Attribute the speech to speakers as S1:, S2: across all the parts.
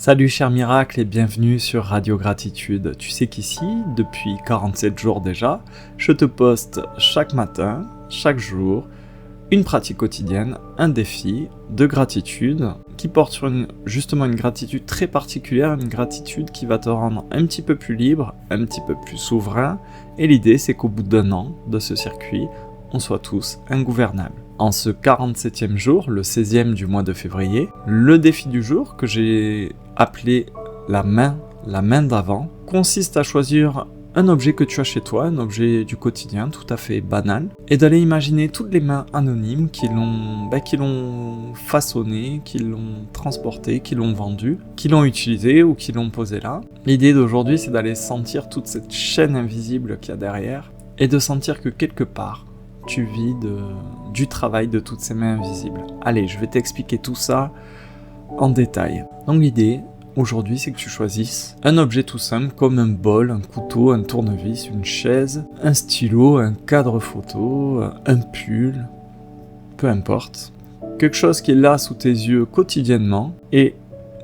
S1: Salut cher miracle et bienvenue sur Radio Gratitude. Tu sais qu'ici, depuis 47 jours déjà, je te poste chaque matin, chaque jour, une pratique quotidienne, un défi de gratitude qui porte sur justement une gratitude très particulière, une gratitude qui va te rendre un petit peu plus libre, un petit peu plus souverain. Et l'idée, c'est qu'au bout d'un an de ce circuit, on soit tous ingouvernables. En ce 47e jour, le 16e du mois de février, le défi du jour que j'ai appelé la main d'avant, consiste à choisir un objet que tu as chez toi, un objet du quotidien tout à fait banal, et d'aller imaginer toutes les mains anonymes qui l'ont façonné, qui l'ont transporté, qui l'ont vendu, qui l'ont utilisé ou qui l'ont posé là. L'idée d'aujourd'hui, c'est d'aller sentir toute cette chaîne invisible qu'il y a derrière, et de sentir que quelque part, tu vis du travail de toutes ces mains invisibles. Allez, je vais t'expliquer tout ça en détail. Donc l'idée, aujourd'hui, c'est que tu choisisses un objet tout simple comme un bol, un couteau, un tournevis, une chaise, un stylo, un cadre photo, un pull, peu importe. Quelque chose qui est là sous tes yeux quotidiennement. Et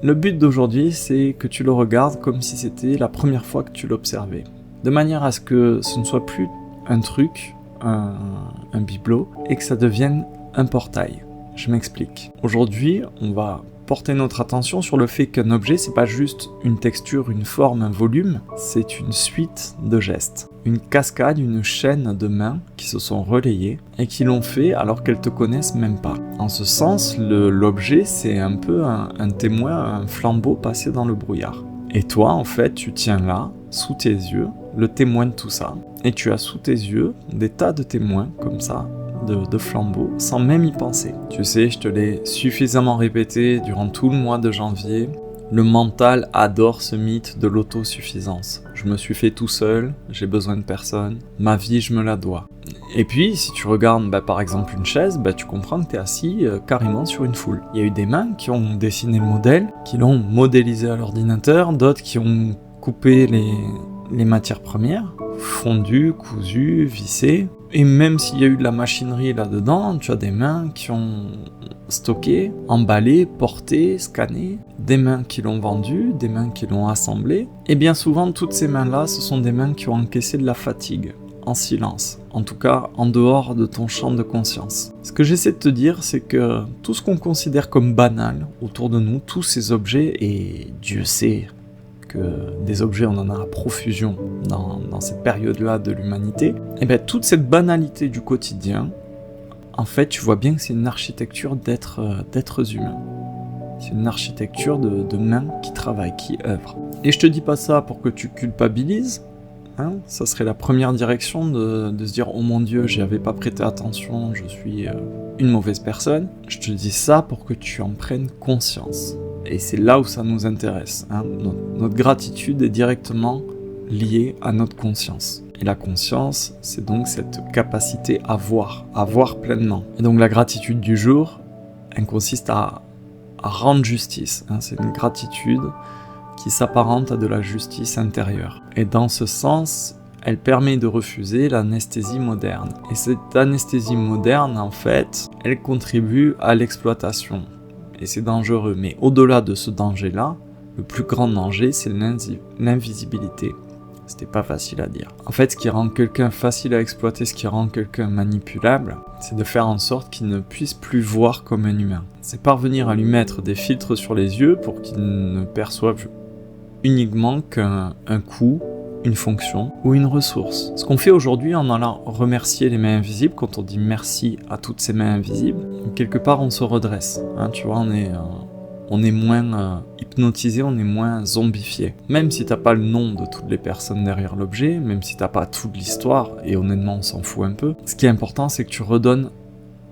S1: le but d'aujourd'hui, c'est que tu le regardes comme si c'était la première fois que tu l'observais. De manière à ce que ce ne soit plus un truc, un bibelot, et que ça devienne un portail. Je m'explique. Aujourd'hui, on va porter notre attention sur le fait qu'un objet, c'est pas juste une texture, une forme, un volume, c'est une suite de gestes. Une cascade, une chaîne de mains qui se sont relayées et qui l'ont fait alors qu'elles te connaissent même pas. En ce sens, l'objet, c'est un peu un témoin, un flambeau passé dans le brouillard. Et toi, en fait, tu tiens là, sous tes yeux, le témoin de tout ça. Et tu as sous tes yeux des tas de témoins, comme ça, de flambeaux, sans même y penser. Tu sais, je te l'ai suffisamment répété durant tout le mois de janvier, le mental adore ce mythe de l'autosuffisance. Je me suis fait tout seul, j'ai besoin de personne, ma vie je me la dois. Et puis, si tu regardes par exemple une chaise, tu comprends que tu es assis carrément sur une foule. Il y a eu des mains qui ont dessiné le modèle, qui l'ont modélisé à l'ordinateur, d'autres qui ont coupé les matières premières, fondu, cousu, vissé. Et même s'il y a eu de la machinerie là-dedans, tu as des mains qui ont stocké, emballé, porté, scanné, des mains qui l'ont vendu, des mains qui l'ont assemblé. Et bien souvent, toutes ces mains-là, ce sont des mains qui ont encaissé de la fatigue, en silence. En tout cas, en dehors de ton champ de conscience. Ce que j'essaie de te dire, c'est que tout ce qu'on considère comme banal autour de nous, tous ces objets, et Dieu sait que des objets, on en a à profusion dans cette période-là de l'humanité, et toute cette banalité du quotidien, en fait, tu vois bien que c'est une architecture d'êtres humains. C'est une architecture de mains qui travaillent, qui œuvrent. Et je te dis pas ça pour que tu culpabilises, ça serait la première direction de se dire « Oh mon Dieu, j'y avais pas prêté attention, je suis une mauvaise personne ». Je te dis ça pour que tu en prennes conscience. Et c'est là où ça nous intéresse. Notre gratitude est directement liée à notre conscience. Et la conscience, c'est donc cette capacité à voir pleinement. Et donc la gratitude du jour, elle consiste à rendre justice. C'est une gratitude qui s'apparente à de la justice intérieure. Et dans ce sens, elle permet de refuser l'anesthésie moderne. Et cette anesthésie moderne, en fait, elle contribue à l'exploitation. Et c'est dangereux. Mais au-delà de ce danger-là, le plus grand danger, c'est l'invisibilité. C'était pas facile à dire. En fait, ce qui rend quelqu'un facile à exploiter, ce qui rend quelqu'un manipulable, c'est de faire en sorte qu'il ne puisse plus voir comme un humain. C'est parvenir à lui mettre des filtres sur les yeux pour qu'il ne perçoive uniquement qu'un coût, une fonction ou une ressource. Ce qu'on fait aujourd'hui en allant remercier les mains invisibles, quand on dit merci à toutes ces mains invisibles, quelque part on se redresse. Tu vois, on est moins hypnotisé, on est moins zombifié. Même si t'as pas le nom de toutes les personnes derrière l'objet, même si t'as pas toute l'histoire, et honnêtement on s'en fout un peu, ce qui est important c'est que tu redonnes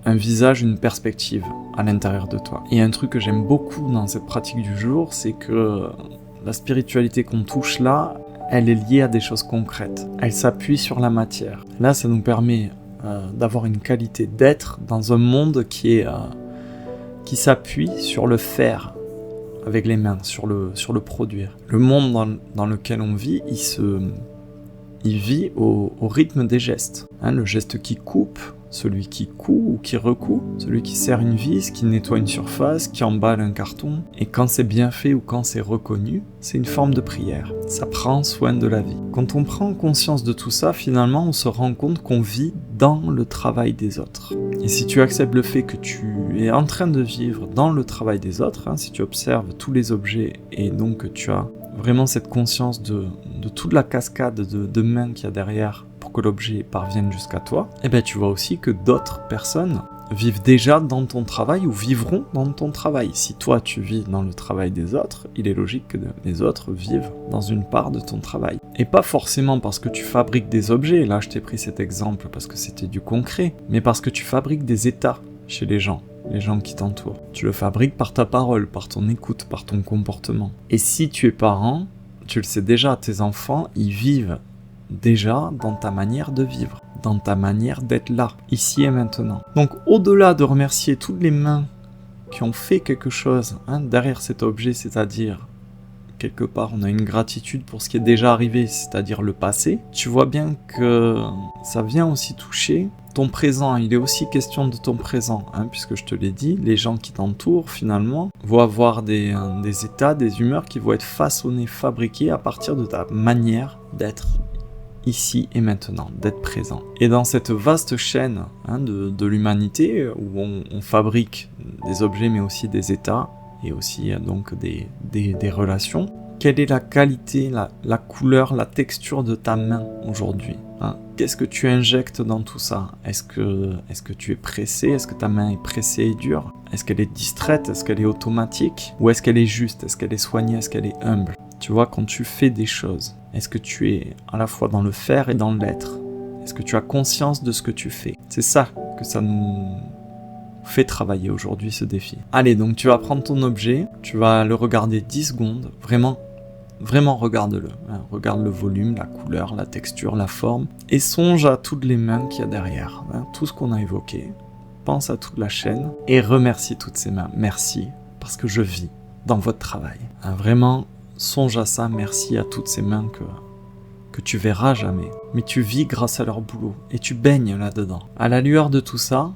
S1: un visage, une perspective à l'intérieur de toi. Et un truc que j'aime beaucoup dans cette pratique du jour, c'est que la spiritualité qu'on touche là, elle est liée à des choses concrètes. Elle s'appuie sur la matière. Là, ça nous permet d'avoir une qualité d'être dans un monde qui s'appuie sur le faire avec les mains, sur le produire. Le monde dans lequel on vit, il vit au rythme des gestes. Le geste qui coupe, celui qui coud ou qui recoud, celui qui serre une vis, qui nettoie une surface, qui emballe un carton. Et quand c'est bien fait ou quand c'est reconnu, c'est une forme de prière. Ça prend soin de la vie. Quand on prend conscience de tout ça, finalement, on se rend compte qu'on vit dans le travail des autres. Et si tu acceptes le fait que tu es en train de vivre dans le travail des autres, si tu observes tous les objets et donc que tu as vraiment cette conscience de toute la cascade de mains qu'il y a derrière pour que l'objet parvienne jusqu'à toi, et bien tu vois aussi que d'autres personnes vivent déjà dans ton travail ou vivront dans ton travail. Si toi tu vis dans le travail des autres, il est logique que les autres vivent dans une part de ton travail. Et pas forcément parce que tu fabriques des objets, là je t'ai pris cet exemple parce que c'était du concret, mais parce que tu fabriques des états chez les gens qui t'entourent. Tu le fabriques par ta parole, par ton écoute, par ton comportement. Et si tu es parent, tu le sais déjà, tes enfants, ils vivent déjà dans ta manière de vivre, dans ta manière d'être là, ici et maintenant. Donc au-delà de remercier toutes les mains qui ont fait quelque chose derrière cet objet, c'est-à-dire quelque part on a une gratitude pour ce qui est déjà arrivé, c'est-à-dire le passé, tu vois bien que ça vient aussi toucher ton présent. Il est aussi question de ton présent, puisque je te l'ai dit, les gens qui t'entourent finalement vont avoir des états, des humeurs qui vont être façonnés, fabriqués à partir de ta manière d'être ici et maintenant, d'être présent. Et dans cette vaste chaîne de l'humanité, où on fabrique des objets mais aussi des états, et aussi donc des relations, quelle est la qualité, la couleur, la texture de ta main aujourd'hui ? Qu'est-ce que tu injectes dans tout ça ? Est-ce que tu es pressé ? Est-ce que ta main est pressée et dure ? Est-ce qu'elle est distraite ? Est-ce qu'elle est automatique ? Ou est-ce qu'elle est juste ? Est-ce qu'elle est soignée ? Est-ce qu'elle est humble ? Tu vois, quand tu fais des choses, est-ce que tu es à la fois dans le faire et dans l'être ? Est-ce que tu as conscience de ce que tu fais ? C'est ça que ça nous fait travailler aujourd'hui, ce défi. Allez, donc tu vas prendre ton objet, tu vas le regarder 10 secondes, vraiment regarde-le. Regarde le volume, la couleur, la texture, la forme, et songe à toutes les mains qu'il y a derrière, tout ce qu'on a évoqué. Pense à toute la chaîne et remercie toutes ces mains. Merci, parce que je vis dans votre travail. Vraiment, songe à ça, merci à toutes ces mains que tu verras jamais. Mais tu vis grâce à leur boulot, et tu baignes là-dedans. À la lueur de tout ça,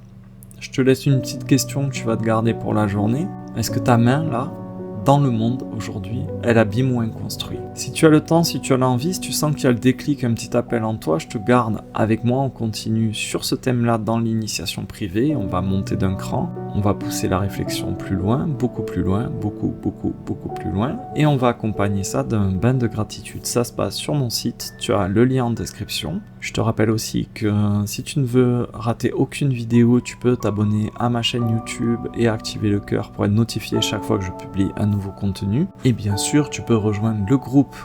S1: je te laisse une petite question que tu vas te garder pour la journée. Est-ce que ta main, là, dans le monde aujourd'hui, elle abîme ou elle construit ? Si tu as le temps, si tu as l'envie, si tu sens qu'il y a le déclic, un petit appel en toi, je te garde avec moi, on continue sur ce thème-là dans l'initiation privée, on va monter d'un cran, on va pousser la réflexion plus loin, beaucoup plus loin, beaucoup plus loin, et on va accompagner ça d'un bain de gratitude. Ça se passe sur mon site, tu as le lien en description. Je te rappelle aussi que si tu ne veux rater aucune vidéo, tu peux t'abonner à ma chaîne YouTube et activer le cœur pour être notifié chaque fois que je publie un nouveau contenu. Et bien sûr, tu peux rejoindre le groupe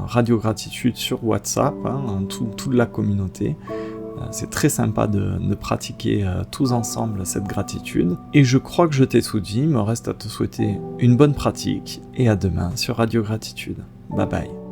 S1: Radio Gratitude sur WhatsApp, toute la communauté. C'est très sympa de pratiquer tous ensemble cette gratitude. Et je crois que je t'ai tout dit, il me reste à te souhaiter une bonne pratique et à demain sur Radio Gratitude. Bye bye.